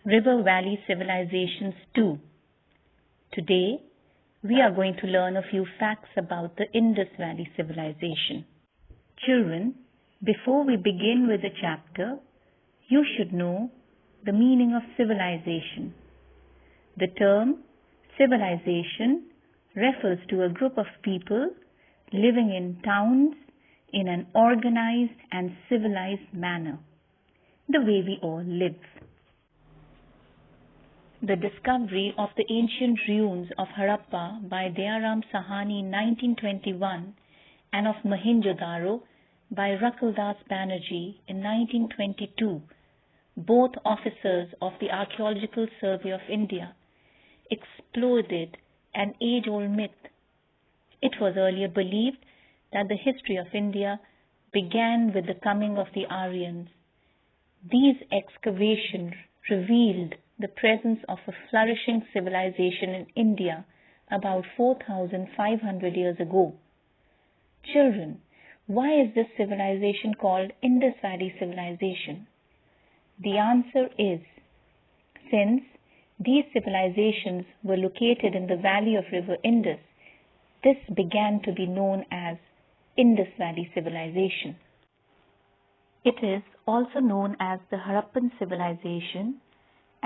River Valley Civilizations 2. Today, we are going to learn a few facts about the Indus Valley Civilization. Children, before we begin with the chapter, you should know the meaning of civilization. The term civilization refers to a group of people living in towns in an organized and civilized manner, the way we all live. The discovery of the ancient ruins of Harappa by Dayaram Sahani in 1921 and of Mohenjo-daro by Rakuldas Banerjee in 1922, both officers of the Archaeological Survey of India, exploded an age-old myth. It was earlier believed that the history of India began with the coming of the Aryans. These excavations revealed the presence of a flourishing civilization in India about 4,500 years ago. Children, why is this civilization called Indus Valley Civilization? The answer is, since these civilizations were located in the valley of River Indus, this began to be known as Indus Valley Civilization. It is also known as the Harappan civilization,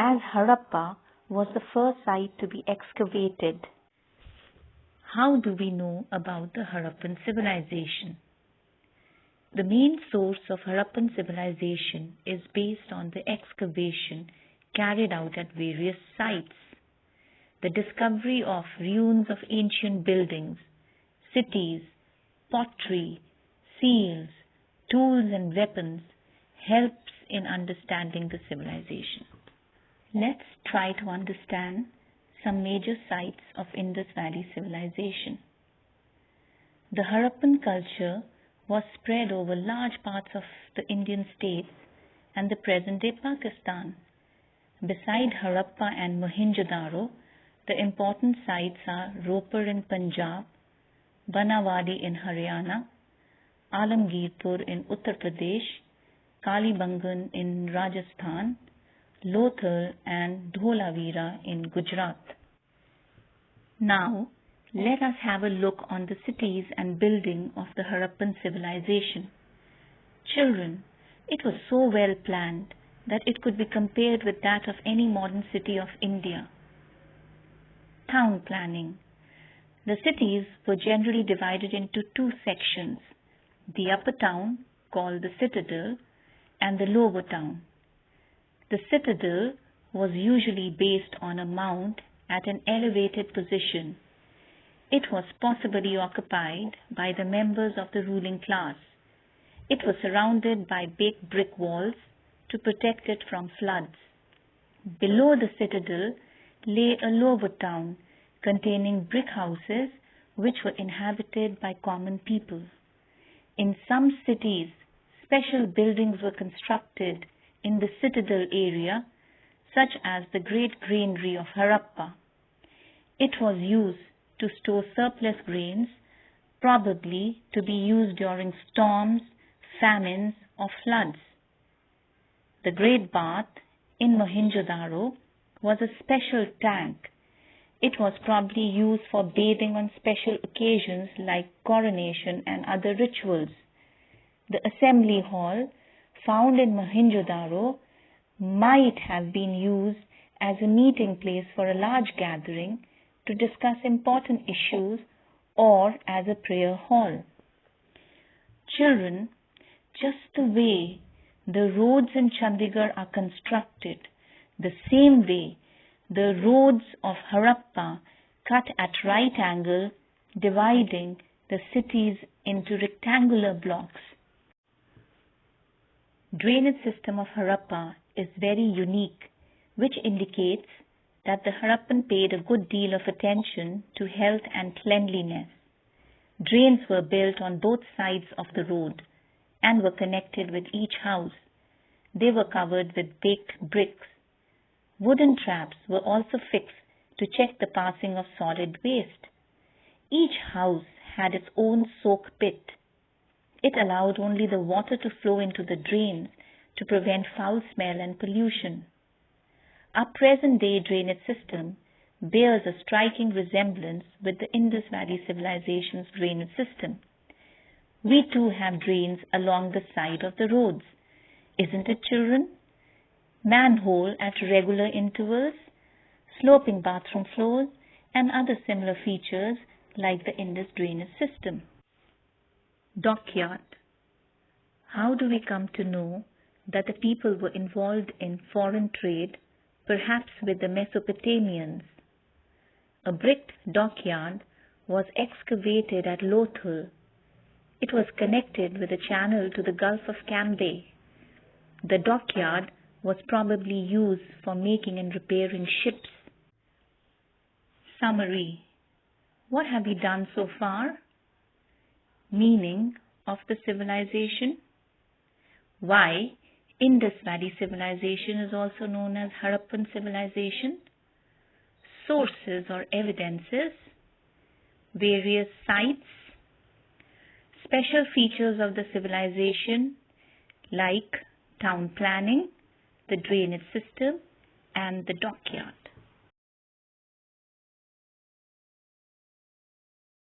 as Harappa was the first site to be excavated. How do we know about the Harappan civilization? The main source of Harappan civilization is based on the excavation carried out at various sites. The discovery of ruins of ancient buildings, cities, pottery, seals, tools and weapons helps in understanding the civilization. Let's try to understand some major sites of Indus Valley civilization. The Harappan culture was spread over large parts of the Indian states and the present-day Pakistan. Beside Harappa and Mohenjo-daro, the important sites are Ropar in Punjab, Banawadi in Haryana, Alamgirpur in Uttar Pradesh, Kalibangan in Rajasthan, Lothal and Dholavira in Gujarat. Now, let us have a look on the cities and building of the Harappan civilization. Children, it was so well planned that it could be compared with that of any modern city of India. Town planning. The cities were generally divided into two sections, the upper town, called the citadel, and the lower town. The citadel was usually based on a mount at an elevated position. It was possibly occupied by the members of the ruling class. It was surrounded by baked brick walls to protect it from floods. Below the citadel lay a lower town containing brick houses which were inhabited by common people. In some cities, special buildings were constructed in the citadel area, such as the Great Granary of Harappa. It was used to store surplus grains, probably to be used during storms, famines, or floods. The Great Bath in Mohenjo-daro was a special tank. It was probably used for bathing on special occasions like coronation and other rituals. The assembly hall found in Mohenjo-daro might have been used as a meeting place for a large gathering to discuss important issues or as a prayer hall. Children, just the way the roads in Chandigarh are constructed, the same way the roads of Harappa cut at right angle, dividing the cities into rectangular blocks. Drainage system of Harappa is very unique, which indicates that the Harappan paid a good deal of attention to health and cleanliness. Drains were built on both sides of the road and were connected with each house. They were covered with baked bricks. Wooden traps were also fixed to check the passing of solid waste. Each house had its own soak pit. It allowed only the water to flow into the drains to prevent foul smell and pollution. Our present-day drainage system bears a striking resemblance with the Indus Valley Civilization's drainage system. We too have drains along the side of the roads. Isn't it, children? Manhole at regular intervals, sloping bathroom floors, and other similar features like the Indus drainage system. Dockyard. How do we come to know that the people were involved in foreign trade, perhaps with the Mesopotamians? A bricked dockyard was excavated at Lothal. It was connected with a channel to the Gulf of Cambay. The dockyard was probably used for making and repairing ships. Summary. What have we done so far? Meaning of the civilization. Why Indus Valley Civilization is also known as Harappan Civilization. Sources or evidences. Various sites. Special features of the civilization like town planning, the drainage system, and the dockyard.